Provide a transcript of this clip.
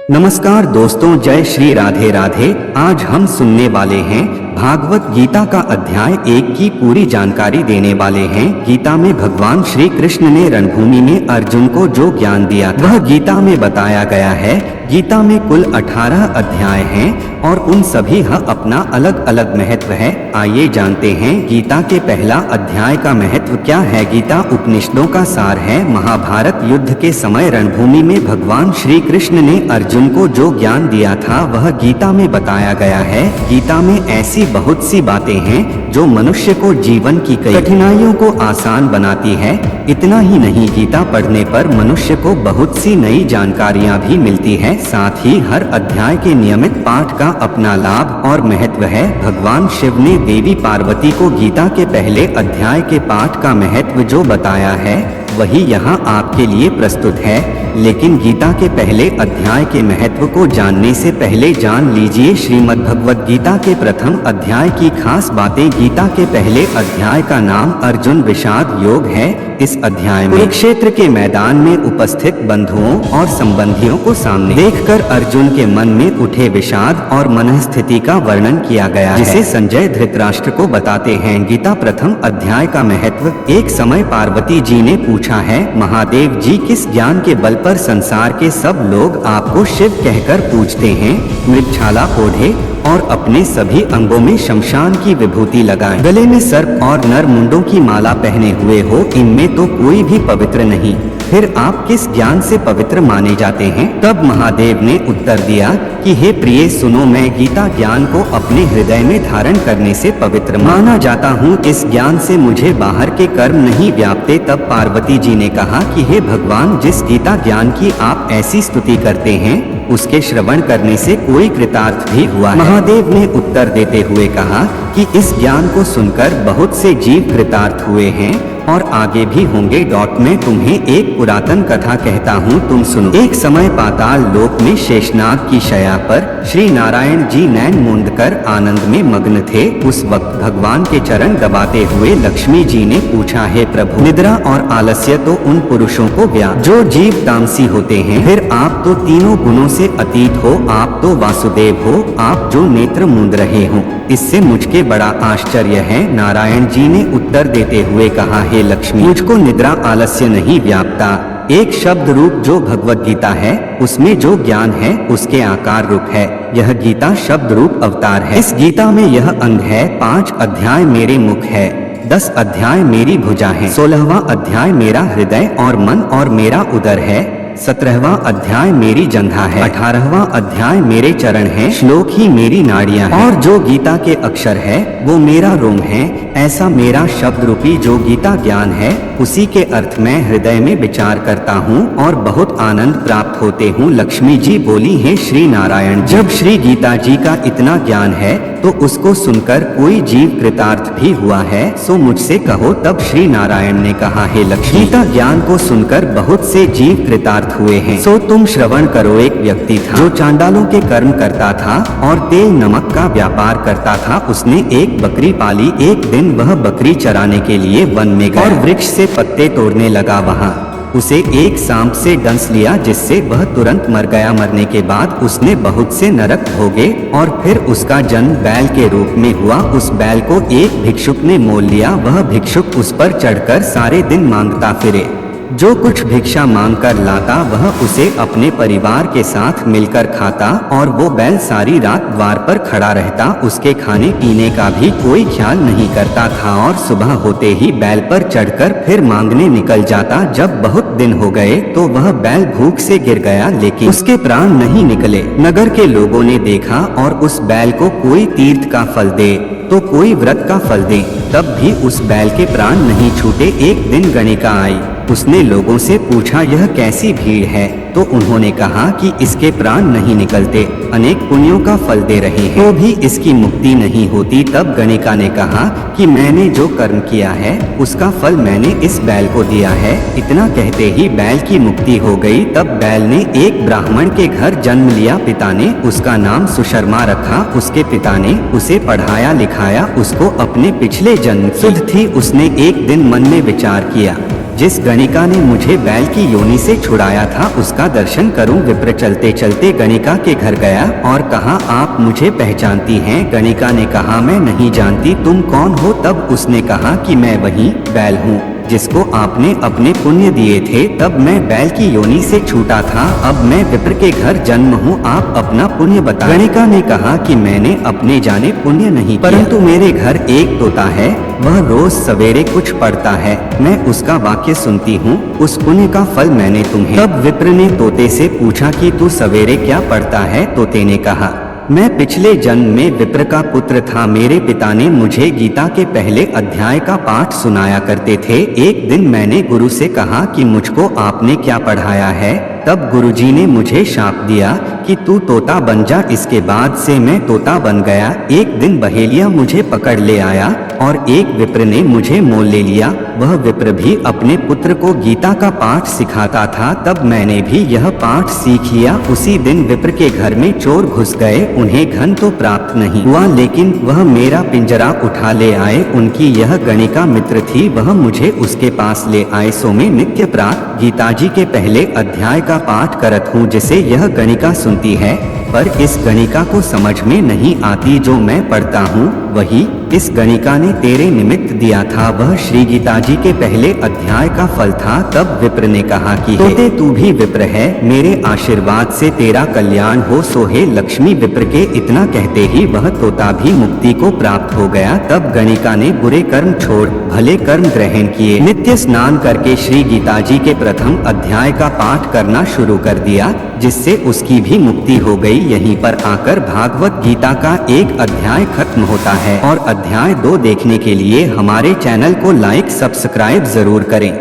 नमस्कार दोस्तों, जय श्री राधे राधे। आज हम सुनने वाले हैं भागवत गीता का अध्याय 1 की पूरी जानकारी देने वाले हैं। गीता में भगवान श्री कृष्ण ने रणभूमि में अर्जुन को जो ज्ञान दिया था वह गीता में बताया गया है। गीता में कुल 18 अध्याय हैं और उन सभी का अपना अलग अलग महत्व है। आइए जानते हैं गीता के पहला अध्याय का महत्व क्या है। गीता उपनिषदों का सार है। महाभारत युद्ध के समय रणभूमि में भगवान श्री कृष्ण ने अर्जुन को जो ज्ञान दिया था वह गीता में बताया गया है। गीता में ऐसी बहुत सी बातें हैं जो मनुष्य को जीवन की कई कठिनाइयों को आसान बनाती है। इतना ही नहीं, गीता पढ़ने पर मनुष्य को बहुत सी नई जानकारियां भी मिलती है। साथ ही हर अध्याय के नियमित पाठ का अपना लाभ और महत्व है। भगवान शिव ने देवी पार्वती को गीता के पहले अध्याय के पाठ का महत्व जो बताया है वही यहाँ आपके लिए प्रस्तुत है। लेकिन गीता के पहले अध्याय के महत्व को जानने से पहले जान लीजिए श्रीमद् भगवद गीता के प्रथम अध्याय की खास बातें। गीता के पहले अध्याय का नाम अर्जुन विषाद योग है। इस अध्याय में कुरुक्षेत्र के मैदान में उपस्थित बंधुओं और संबंधियों को सामने देखकर अर्जुन के मन में उठे विषाद और मनस्थिति का वर्णन किया गया है, जिसे संजय धृतराष्ट्र को बताते हैं। गीता प्रथम अध्याय का महत्व। एक समय पार्वती जी ने पूछा है, महादेव जी, किस ज्ञान के बल पर संसार के सब लोग आपको शिव कहकर पूजते हैं? मृगछाला ओढ़े और अपने सभी अंगों में शमशान की विभूति लगाएं, गले में सर्प और नर मुंडों की माला पहने हुए हो, इनमें तो कोई भी पवित्र नहीं, फिर आप किस ज्ञान से पवित्र माने जाते हैं? तब महादेव ने उत्तर दिया कि हे प्रिय सुनो, मैं गीता ज्ञान को अपने हृदय में धारण करने से पवित्र माना जाता हूँ। इस ज्ञान से मुझे बाहर के कर्म नहीं व्यापते। तब पार्वती जी ने कहा कि हे भगवान, जिस गीता ज्ञान की आप ऐसी स्तुति करते हैं उसके श्रवण करने से कोई कृतार्थ भी हुआ है? महादेव ने उत्तर देते हुए कहा कि इस ज्ञान को सुनकर बहुत से जीव कृतार्थ हुए हैं और आगे भी होंगे। मैं तुम्हें एक पुरातन कथा कहता हूँ, तुम सुनो। एक समय पाताल लोक में शेषनाग की शया पर श्री नारायण जी नैन मूंद कर आनंद में मग्न थे। उस वक्त भगवान के चरण दबाते हुए लक्ष्मी जी ने पूछा, हे प्रभु, निद्रा और आलस्य तो उन पुरुषों को जो जीव तामसी होते हैं, फिर आप तो तीनों गुणों से अतीत हो, आप तो वासुदेव हो, आप जो नेत्र मूंद रहे हो, इससे मुझके बड़ा आश्चर्य है। नारायण जी ने उत्तर देते हुए कहा, हे लक्ष्मी, मुझको निद्रा आलस्य नहीं व्यापता। एक शब्द रूप जो भगवत गीता है उसमें जो ज्ञान है उसके आकार रूप है। यह गीता शब्द रूप अवतार है। इस गीता में यह अंग है। 5 अध्याय मेरे मुख है, 10 अध्याय मेरी भुजा है, 16वां अध्याय मेरा हृदय और मन और मेरा उदर है, 17वां अध्याय मेरी जंघा है, 18वां अध्याय मेरे चरण है, श्लोक ही मेरी नाड़ियां हैं, और जो गीता के अक्षर है वो मेरा रोम है। ऐसा मेरा शब्द रूपी जो गीता ज्ञान है उसी के अर्थ मैं हृदय में विचार करता हूँ और बहुत आनंद प्राप्त होते हूँ। लक्ष्मी जी बोली, है श्री नारायण, जब श्री गीता जी का इतना ज्ञान है तो उसको सुनकर कोई जीव कृतार्थ भी हुआ है, सो मुझसे कहो। तब श्री नारायण ने कहा, हे लक्ष्मी, गीता ज्ञान को सुनकर बहुत से जीव कृतार्थ हुए हैं, सो तुम श्रवण करो। एक व्यक्ति था जो चांडालों के कर्म करता था और तेल नमक का व्यापार करता था। उसने एक बकरी पाली। एक दिन वह बकरी चराने के लिए वन में गया और वृक्ष से पत्ते तोड़ने लगा। वहाँ उसे एक सांप से डंस लिया जिससे वह तुरंत मर गया। मरने के बाद उसने बहुत से नरक भोगे और फिर उसका जन्म बैल के रूप में हुआ। उस बैल को एक भिक्षुक ने मोल लिया। वह भिक्षुक उस पर चढ़कर सारे दिन मांगता फिरे। जो कुछ भिक्षा मांग कर लाता वह उसे अपने परिवार के साथ मिलकर खाता और वो बैल सारी रात द्वार पर खड़ा रहता। उसके खाने पीने का भी कोई ख्याल नहीं करता था और सुबह होते ही बैल पर चढ़कर फिर मांगने निकल जाता। जब बहुत दिन हो गए तो वह बैल भूख से गिर गया, लेकिन उसके प्राण नहीं निकले। नगर के लोगों ने देखा और उस बैल को कोई तीर्थ का फल दे तो कोई व्रत का फल दे, तब भी उस बैल के प्राण नहीं छूटे। एक दिन गणिका आई। उसने लोगों से पूछा, यह कैसी भीड़ है? तो उन्होंने कहा कि इसके प्राण नहीं निकलते, अनेक पुण्यों का फल दे रहे हैं, तो भी इसकी मुक्ति नहीं होती। तब गणिका ने कहा कि मैंने जो कर्म किया है उसका फल मैंने इस बैल को दिया है। इतना कहते ही बैल की मुक्ति हो गई। तब बैल ने एक ब्राह्मण के घर जन्म लिया। पिता ने उसका नाम सुशर्मा रखा। उसके पिता ने उसे पढ़ाया लिखाया। उसको अपने पिछले जन्म सुध थी। उसने एक दिन मन में विचार किया जिस गणिका ने मुझे बैल की योनि से छुड़ाया था उसका दर्शन करूं। विप्र चलते चलते गणिका के घर गया और कहा, आप मुझे पहचानती हैं? गणिका ने कहा, मैं नहीं जानती, तुम कौन हो? तब उसने कहा कि मैं वही बैल हूँ जिसको आपने अपने पुण्य दिए थे। तब मैं बैल की योनि से छूटा था, अब मैं विप्र के घर जन्म हूँ, आप अपना पुण्य बताएं। गणिका ने कहा कि मैंने अपने जाने पुण्य नहीं, परंतु मेरे घर एक तोता है, वह रोज सवेरे कुछ पढ़ता है, मैं उसका वाक्य सुनती हूँ, उस पुण्य का फल मैंने तुम्हें। तब विप्र ने तोते से पूछा कि तू सवेरे क्या पढ़ता है? तोते ने कहा, मैं पिछले जन्म में विप्र का पुत्र था, मेरे पिता ने मुझे गीता के पहले अध्याय का पाठ सुनाया करते थे। एक दिन मैंने गुरु से कहा कि मुझको आपने क्या पढ़ाया है? तब गुरुजी ने मुझे शाप दिया कि तू तोता बन जा। इसके बाद से मैं तोता बन गया। एक दिन बहेलिया मुझे पकड़ ले आया और एक विप्र ने मुझे मोल ले लिया। वह विप्र भी अपने पुत्र को गीता का पाठ सिखाता था, तब मैंने भी यह पाठ सीख लिया। उसी दिन विप्र के घर में चोर घुस गए, उन्हें धन तो प्राप्त नहीं हुआ, लेकिन वह मेरा पिंजरा उठा ले आए। उनकी यह गणिका मित्र थी, वह मुझे उसके पास ले आए। सो मैं नित्य प्रातः गीताजी के पहले अध्याय का पाठ करत हूँ, जिसे यह गणिका सुनती है, पर इस गणिका को समझ में नहीं आती जो मैं पढ़ता हूँ। वही इस गणिका ने तेरे निमित्त दिया था, वह श्री गीताजी के पहले अध्याय का फल था। तब विप्र ने कहा कि तोते तू भी विप्र है, मेरे आशीर्वाद से तेरा कल्याण हो। सो हे लक्ष्मी। विप्र के इतना कहते ही वह तोता भी मुक्ति को प्राप्त हो गया। तब गणिका ने बुरे कर्म छोड़ भले कर्म ग्रहण किए, नित्य स्नान करके श्री गीताजी के प्रथम अध्याय का पाठ करना शुरू कर दिया, जिससे उसकी भी मुक्ति हो गई। यहीं पर आकर भागवत गीता का एक अध्याय खत्म होता है और अध्याय 2 देखने के लिए हमारे चैनल को लाइक सब्सक्राइब जरूर करें।